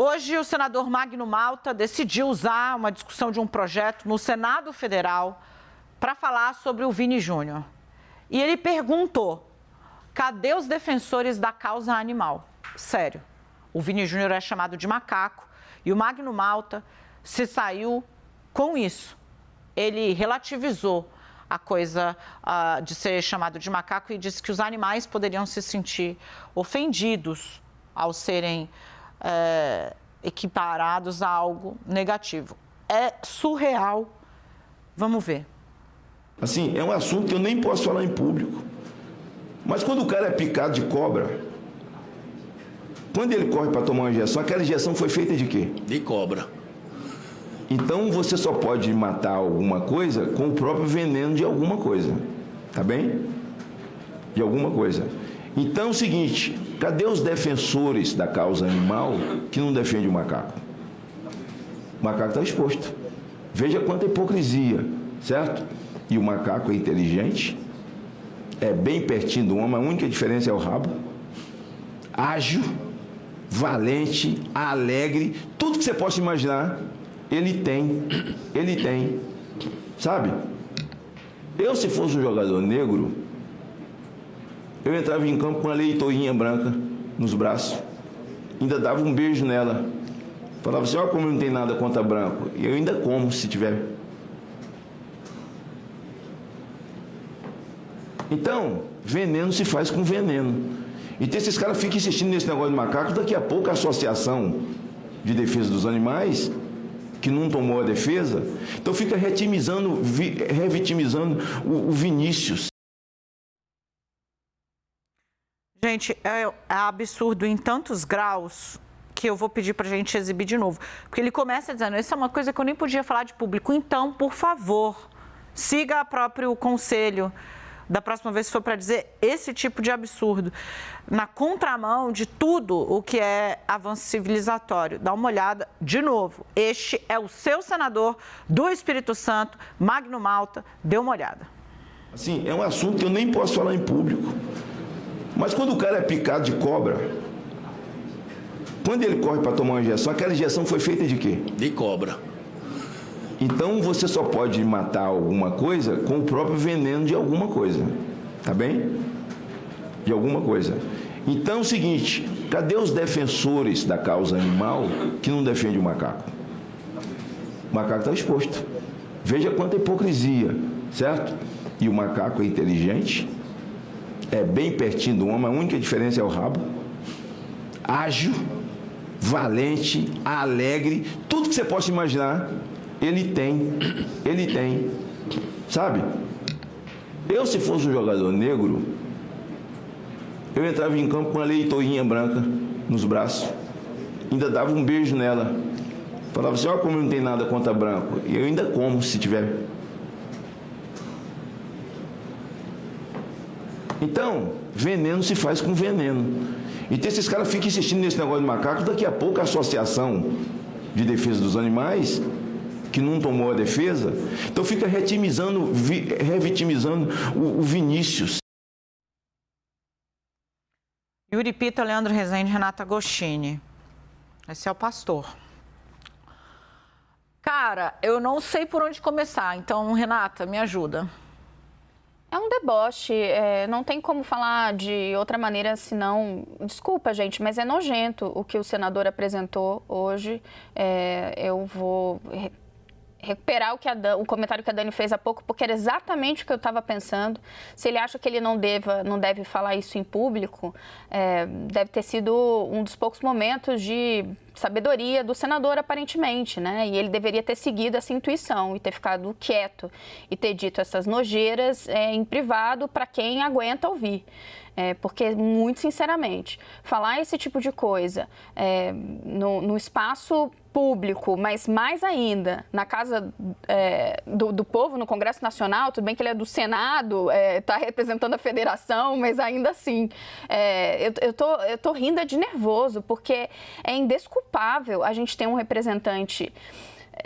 Hoje, o senador Magno Malta decidiu usar uma discussão de um projeto no Senado Federal para falar sobre o Vini Júnior. E ele perguntou, cadê os defensores da causa animal? Sério, o Vini Júnior é chamado de macaco e o Magno Malta se saiu com isso. Ele relativizou a coisa de ser chamado de macaco e disse que os animais poderiam se sentir ofendidos ao serem equiparados a algo negativo. É surreal. Vamos ver. Assim, é um assunto que eu nem posso falar em público. Mas quando o cara é picado de cobra, quando ele corre para tomar uma injeção, aquela injeção foi feita de quê? De cobra. Então você só pode matar alguma coisa com o próprio veneno de alguma coisa. Tá bem? De alguma coisa. Então é o seguinte, cadê os defensores da causa animal que não defendem o macaco? O macaco está exposto. Veja quanta hipocrisia, certo? E o macaco é inteligente, é bem pertinho do homem, a única diferença é o rabo. Ágil, valente, alegre, tudo que você possa imaginar, ele tem, sabe? Eu, se fosse um jogador negro, eu entrava em campo com uma leitoinha branca nos braços, ainda dava um beijo nela, falava assim, olha como não tem nada contra branco, e eu ainda como se tiver. Então, veneno se faz com veneno. Então esses caras ficam insistindo nesse negócio de macaco, daqui a pouco a Associação de Defesa dos Animais, que não tomou a defesa, então fica revitimizando o Vinícius. Gente, é absurdo em tantos graus que eu vou pedir para a gente exibir de novo. Porque ele começa dizendo, isso é uma coisa que eu nem podia falar de público. Então, por favor, siga o próprio conselho da próxima vez que for para dizer esse tipo de absurdo. Na contramão de tudo o que é avanço civilizatório. Dá uma olhada de novo. Este é o seu senador do Espírito Santo, Magno Malta. Dê uma olhada. Assim, é um assunto que eu nem posso falar em público. Mas quando o cara é picado de cobra, quando ele corre para tomar uma injeção, aquela injeção foi feita de quê? De cobra. Então você só pode matar alguma coisa com o próprio veneno de alguma coisa. Tá bem? De alguma coisa. Então é o seguinte, cadê os defensores da causa animal que não defendem o macaco? O macaco está exposto. Veja quanta hipocrisia, certo? E o macaco é inteligente, é bem pertinho do homem, a única diferença é o rabo. Ágil, valente, alegre, tudo que você possa imaginar, ele tem, sabe? Eu, se fosse um jogador negro, eu entrava em campo com uma leitoinha branca nos braços, ainda dava um beijo nela, falava assim, olha como não tem nada contra branco, e eu ainda como se tiver. Então, veneno se faz com veneno. Então esses caras ficam insistindo nesse negócio de macaco, daqui a pouco a Associação de Defesa dos Animais, que não tomou a defesa, então fica revitimizando o Vinícius. Yuri Pita, Leandro Rezende, Renata Agostini. Esse é o pastor. Cara, eu não sei por onde começar, então, Renata, me ajuda. É um deboche, não tem como falar de outra maneira senão... Desculpa, gente, mas é nojento o que o senador apresentou hoje. Eu vou recuperar o comentário que a Dani fez há pouco, porque era exatamente o que eu estava pensando. Se ele acha que ele não deve falar isso em público, deve ter sido um dos poucos momentos de sabedoria do senador, aparentemente, né? E ele deveria ter seguido essa intuição e ter ficado quieto e ter dito essas nojeiras em privado para quem aguenta ouvir. Porque, muito sinceramente, falar esse tipo de coisa no espaço público, mas mais ainda na casa do povo, no Congresso Nacional, tudo bem que ele é do Senado, está representando a federação, mas ainda assim, eu tô rindo de nervoso, porque é indesculpável a gente ter um representante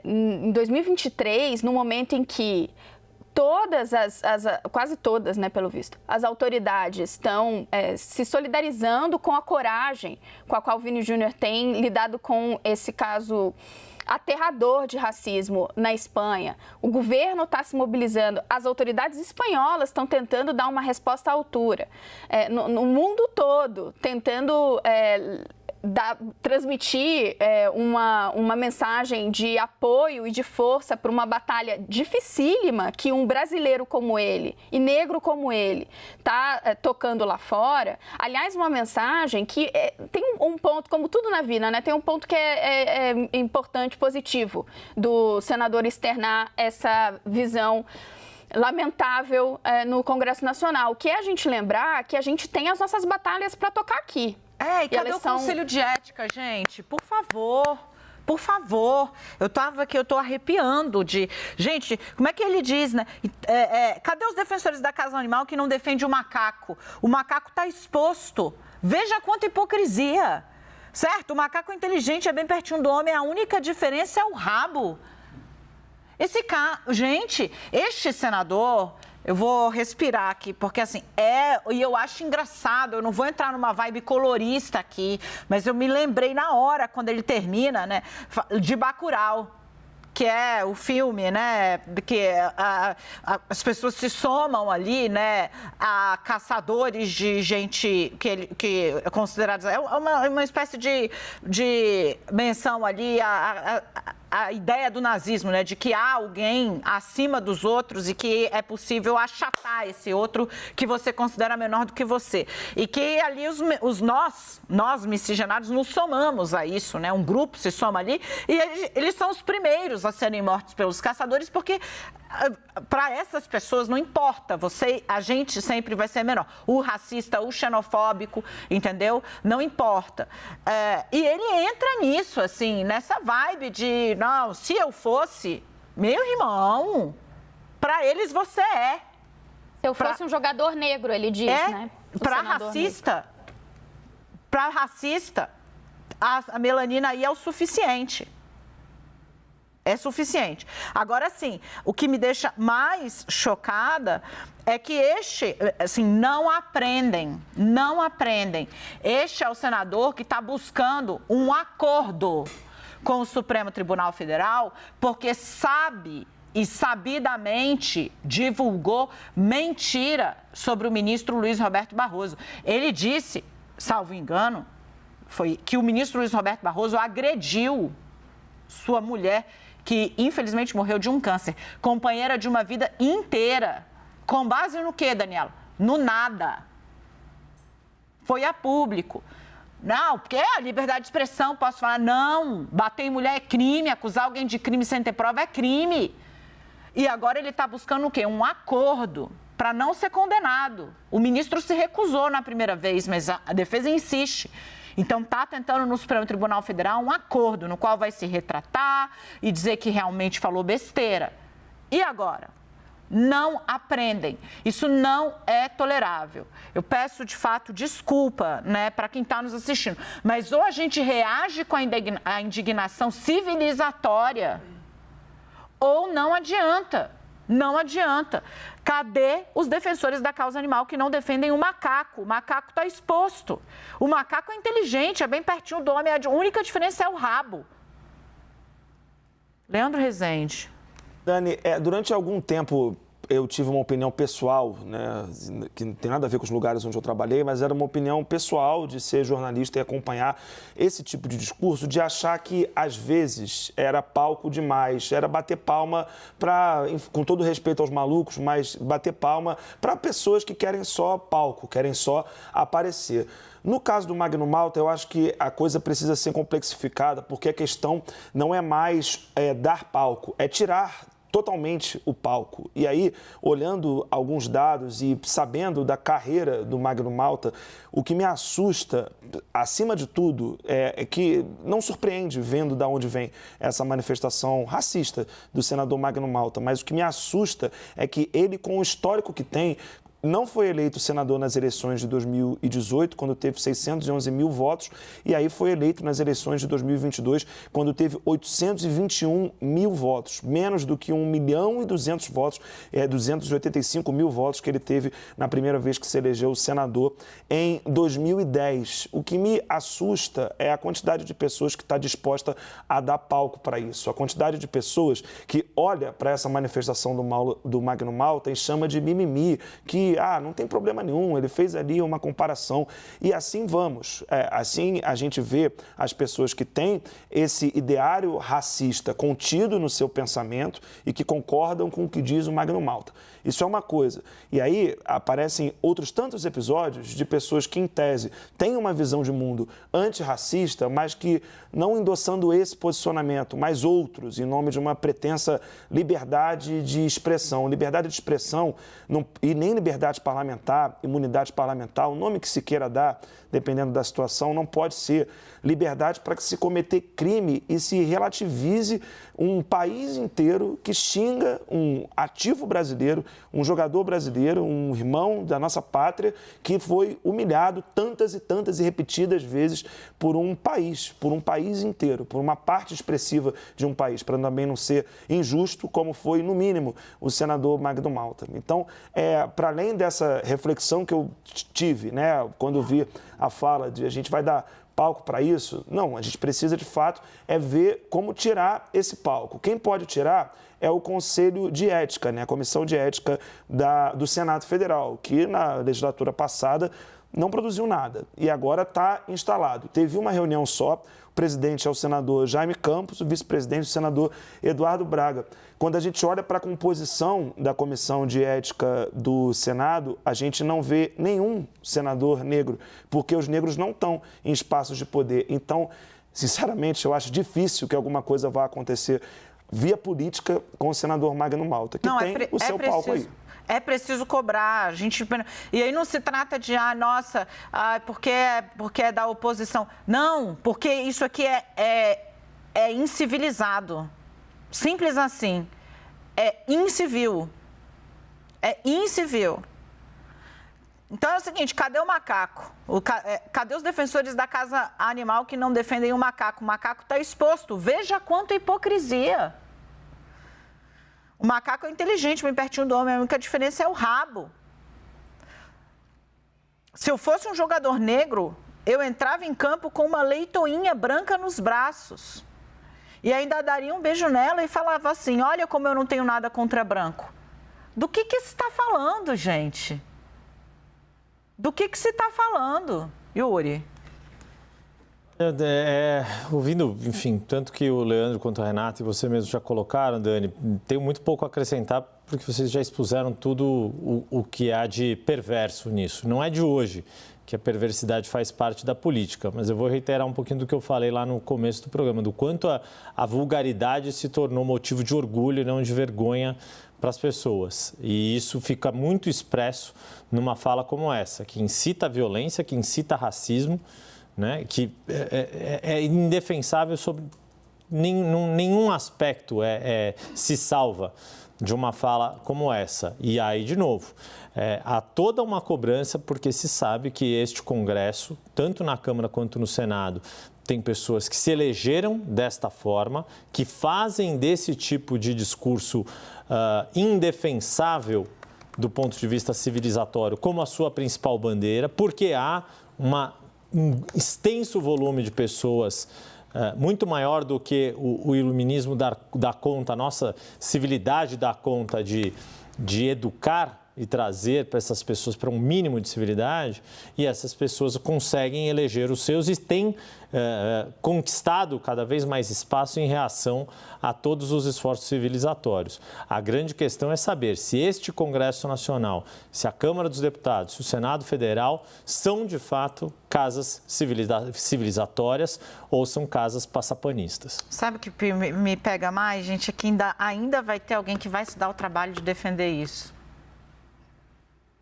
em 2023, no momento em que quase todas, né, pelo visto, as autoridades estão se solidarizando com a coragem com a qual o Vini Júnior tem lidado com esse caso aterrador de racismo na Espanha. O governo está se mobilizando, as autoridades espanholas estão tentando dar uma resposta à altura. No mundo todo, tentando transmitir uma mensagem de apoio e de força para uma batalha dificílima que um brasileiro como ele e negro como ele está tocando lá fora. Aliás, uma mensagem que tem um ponto, como tudo na vida, né? Tem um ponto que é importante, positivo, do senador externar essa visão lamentável no Congresso Nacional, que é a gente lembrar que a gente tem as nossas batalhas para tocar aqui. E cadê o Conselho de Ética, gente? Por favor. Por favor, eu estava aqui, eu estou arrepiando de... Gente, como é que ele diz, né? Cadê os defensores da causa animal que não defendem o macaco? O macaco está exposto. Veja quanta hipocrisia, certo? O macaco inteligente é bem pertinho do homem, a única diferença é o rabo. Gente, este senador... Eu vou respirar aqui, porque assim, e eu acho engraçado, eu não vou entrar numa vibe colorista aqui, mas eu me lembrei na hora, quando ele termina, né, de Bacurau, que é o filme, né, que as pessoas se somam ali, né, a caçadores de gente que é considerados... É uma espécie de menção ali a ideia do nazismo, né, de que há alguém acima dos outros e que é possível achatar esse outro que você considera menor do que você. E que ali nós miscigenados, nos somamos a isso, né, um grupo se soma ali e eles são os primeiros a serem mortos pelos caçadores, porque para essas pessoas não importa, a gente sempre vai ser menor. O racista, o xenofóbico, entendeu? Não importa. E ele entra nisso, assim, nessa vibe de, não, se eu fosse, meu irmão, para eles você é. Se eu fosse um jogador negro, ele diz, né? Para racista, a melanina aí é o suficiente. É suficiente. Agora, sim, o que me deixa mais chocada é que não aprendem. Este é o senador que está buscando um acordo com o Supremo Tribunal Federal, porque sabe e sabidamente divulgou mentira sobre o ministro Luiz Roberto Barroso. Ele disse, salvo engano, foi que o ministro Luiz Roberto Barroso agrediu sua mulher, que infelizmente morreu de um câncer, companheira de uma vida inteira. Com base no quê, Daniela? No nada. Foi a público. Não, porque a liberdade de expressão, posso falar, não, bater em mulher é crime, acusar alguém de crime sem ter prova é crime. E agora ele está buscando o quê? Um acordo para não ser condenado. O ministro se recusou na primeira vez, mas a defesa insiste. Então, está tentando no Supremo Tribunal Federal um acordo no qual vai se retratar e dizer que realmente falou besteira. E agora? Não aprendem. Isso não é tolerável. Eu peço, de fato, desculpa, né, para quem está nos assistindo. Mas ou a gente reage com a indignação civilizatória, ou não adianta. Não adianta. Cadê os defensores da causa animal que não defendem o macaco? O macaco está exposto. O macaco é inteligente, é bem pertinho do homem. A única diferença é o rabo. Leandro Rezende. Dani, durante algum tempo eu tive uma opinião pessoal, né, que não tem nada a ver com os lugares onde eu trabalhei, mas era uma opinião pessoal de ser jornalista e acompanhar esse tipo de discurso, de achar que, às vezes, era palco demais, era bater palma para, com todo respeito aos malucos, mas bater palma para pessoas que querem só palco, querem só aparecer. No caso do Magno Malta, eu acho que a coisa precisa ser complexificada, porque a questão não é mais dar palco, é tirar totalmente o palco. E aí, olhando alguns dados e sabendo da carreira do Magno Malta, o que me assusta, acima de tudo, é que não surpreende vendo de onde vem essa manifestação racista do senador Magno Malta, mas o que me assusta é que ele, com o histórico que tem, não foi eleito senador nas eleições de 2018, quando teve 611 mil votos, e aí foi eleito nas eleições de 2022, quando teve 821 mil votos, menos do que 1 milhão e 200 votos, 285 mil votos que ele teve na primeira vez que se elegeu senador em 2010. O que me assusta é a quantidade de pessoas que está disposta a dar palco para isso, a quantidade de pessoas que olha para essa manifestação do Magno Malta e chama de mimimi, que não tem problema nenhum, ele fez ali uma comparação e assim vamos. Assim a gente vê as pessoas que têm esse ideário racista contido no seu pensamento e que concordam com o que diz o Magno Malta. Isso é uma coisa. E aí aparecem outros tantos episódios de pessoas que, em tese, têm uma visão de mundo antirracista, mas que, não endossando esse posicionamento, mas outros, em nome de uma pretensa liberdade de expressão. Liberdade de expressão e nem liberdade parlamentar, imunidade parlamentar, o nome que se queira dar, dependendo da situação, não pode ser liberdade para que se cometer crime e se relativize um país inteiro que xinga um ativo brasileiro, um jogador brasileiro, um irmão da nossa pátria que foi humilhado tantas e repetidas vezes por um país inteiro, por uma parte expressiva de um país, para também não ser injusto, como foi, no mínimo, o senador Magno Malta. Então, para além dessa reflexão que eu tive, né, quando vi a fala de a gente vai dar palco para isso, não, a gente precisa de fato ver como tirar esse palco. Quem pode tirar é o Conselho de Ética, né, a Comissão de Ética do Senado Federal, que na legislatura passada não produziu nada e agora está instalado. Teve uma reunião só, o presidente é o senador Jaime Campos, o vice-presidente é o senador Eduardo Braga. Quando a gente olha para a composição da Comissão de Ética do Senado, a gente não vê nenhum senador negro, porque os negros não estão em espaços de poder. Então, sinceramente, eu acho difícil que alguma coisa vá acontecer via política com o senador Magno Malta, que tem o seu palco aí. É preciso cobrar. E aí não se trata de, porque é da oposição. Não, porque isso aqui é incivilizado. Simples assim. É incivil. É incivil. Então é o seguinte, cadê o macaco? Cadê os defensores da causa animal que não defendem o macaco? O macaco está exposto. Veja quanta hipocrisia. O macaco é inteligente, bem pertinho do homem, a única diferença é o rabo. Se eu fosse um jogador negro, eu entrava em campo com uma leitoinha branca nos braços. E ainda daria um beijo nela e falava assim, olha como eu não tenho nada contra branco. Do que se está falando, gente? Do que se está falando, Yuri? Ouvindo, enfim, tanto que o Leandro quanto a Renata e você mesmo já colocaram, Dani, tenho muito pouco a acrescentar porque vocês já expuseram tudo o que há de perverso nisso. Não é de hoje que a perversidade faz parte da política, mas eu vou reiterar um pouquinho do que eu falei lá no começo do programa, do quanto a vulgaridade se tornou motivo de orgulho e não de vergonha para as pessoas. E isso fica muito expresso numa fala como essa, que incita a violência, que incita racismo, né, que é indefensável sobre nenhum aspecto se salva de uma fala como essa. E aí, de novo, há toda uma cobrança porque se sabe que este Congresso, tanto na Câmara quanto no Senado, tem pessoas que se elegeram desta forma, que fazem desse tipo de discurso indefensável do ponto de vista civilizatório como a sua principal bandeira, porque há um extenso volume de pessoas muito maior do que o iluminismo dá conta, a nossa civilidade dá conta de educar e trazer para essas pessoas para um mínimo de civilidade, e essas pessoas conseguem eleger os seus e têm conquistado cada vez mais espaço em reação a todos os esforços civilizatórios. A grande questão é saber se este Congresso Nacional, se a Câmara dos Deputados, se o Senado Federal são de fato casas civilizatórias ou são casas passapanistas. Sabe o que me pega mais, gente? É que ainda vai ter alguém que vai se dar o trabalho de defender isso.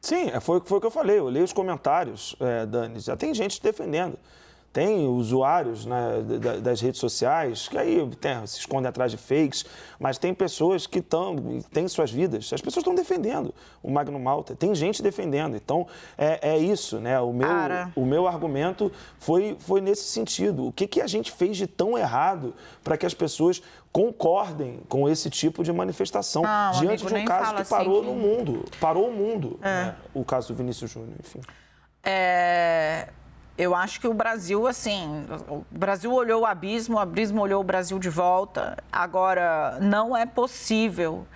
Sim, foi o que eu falei. Eu li os comentários, Dani. Já tem gente defendendo. Tem usuários, né, das redes sociais que aí se escondem atrás de fakes, mas tem pessoas que têm suas vidas. As pessoas estão defendendo o Magno Malta, tem gente defendendo. Então, é isso, né? O meu argumento foi nesse sentido. O que a gente fez de tão errado para que as pessoas concordem com esse tipo de manifestação diante de um caso que parou no mundo, parou o mundo, né? O caso do Vinícius Júnior, enfim. Eu acho que o Brasil, assim, o Brasil olhou o abismo olhou o Brasil de volta. Agora, não é possível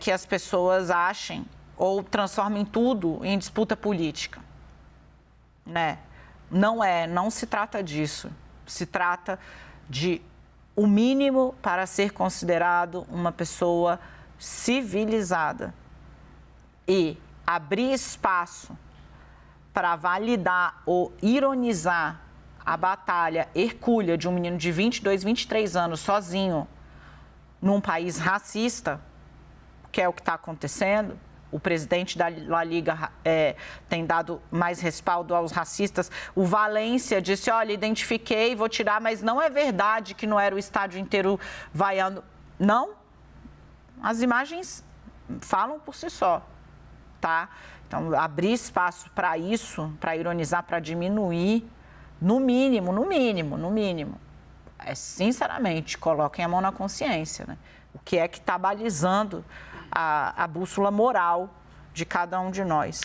que as pessoas achem ou transformem tudo em disputa política, né? Não se trata disso. Se trata de o mínimo para ser considerado uma pessoa civilizada e abrir espaço para validar ou ironizar a batalha hercúlea de um menino de 22, 23 anos sozinho num país racista, que é o que está acontecendo. O presidente da La Liga tem dado mais respaldo aos racistas. O Valência disse, olha, identifiquei, vou tirar, mas não é verdade que não era o estádio inteiro vaiando. Não, as imagens falam por si só, tá? Então, abrir espaço para isso, para ironizar, para diminuir, no mínimo, sinceramente, coloquem a mão na consciência, né? O que é que está balizando a bússola moral de cada um de nós.